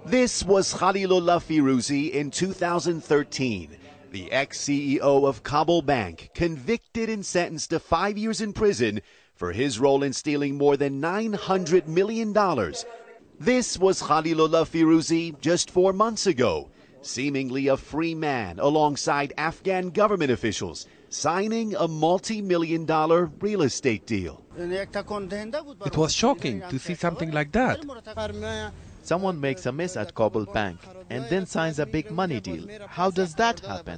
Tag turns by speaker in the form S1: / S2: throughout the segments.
S1: This was Khalilullah Firouzi in 2013, the ex-CEO of Kabul Bank, convicted and sentenced to 5 years in prison for his role in stealing more than $900 million. This was Khalilullah Firouzi just 4 months ago, seemingly a free man alongside Afghan government officials, signing a multi-million-dollar real estate deal.
S2: It was shocking to see something like that.
S3: Someone makes a miss at Kabul Bank and then signs a big money deal. How does that happen?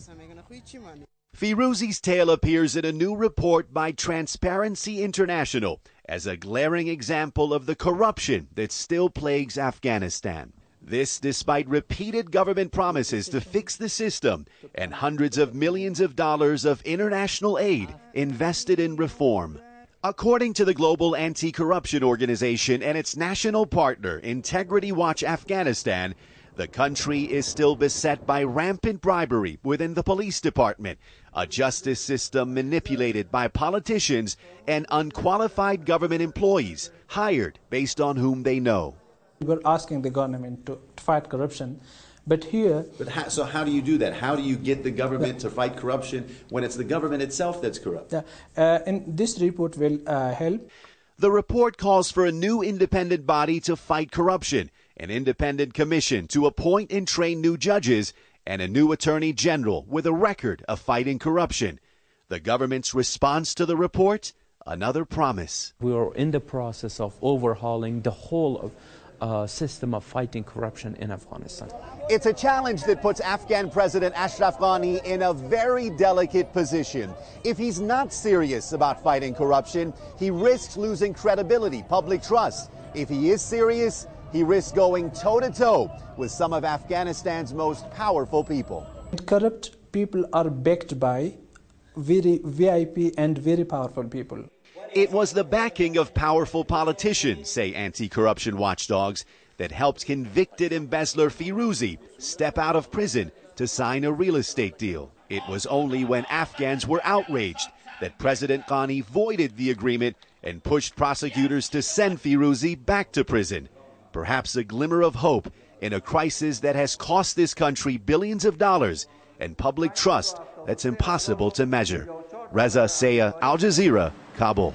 S1: Firouzi's tale appears in a new report by Transparency International as a glaring example of the corruption that still plagues Afghanistan. This despite repeated government promises to fix the system and hundreds of millions of dollars of international aid invested in reform. According to the Global Anti-Corruption Organization and its national partner, Integrity Watch Afghanistan, the country is still beset by rampant bribery within the police department, a justice system manipulated by politicians and unqualified government employees hired based on whom they know.
S4: We're asking the government to fight corruption. But here...
S5: So how do you do that? How do you get the government to fight corruption when it's the government itself that's corrupt?
S4: And this report will help.
S1: The report calls for a new independent body to fight corruption, an independent commission to appoint and train new judges, and a new attorney general with a record of fighting corruption. The government's response to the report? Another promise.
S6: We are in the process of overhauling the whole system of fighting corruption in Afghanistan.
S1: It's a challenge that puts Afghan President Ashraf Ghani in a very delicate position. If he's not serious about fighting corruption, he risks losing credibility, public trust. If he is serious, he risks going toe-to-toe with some of Afghanistan's most powerful people.
S4: Corrupt people are backed by very VIP and very powerful people.
S1: It was the backing of powerful politicians, say anti-corruption watchdogs, that helped convicted embezzler Firouzi step out of prison to sign a real estate deal. It was only when Afghans were outraged that President Ghani voided the agreement and pushed prosecutors to send Firouzi back to prison. Perhaps a glimmer of hope in a crisis that has cost this country billions of dollars and public trust that's impossible to measure. Reza Sayah, Al Jazeera, Kabul.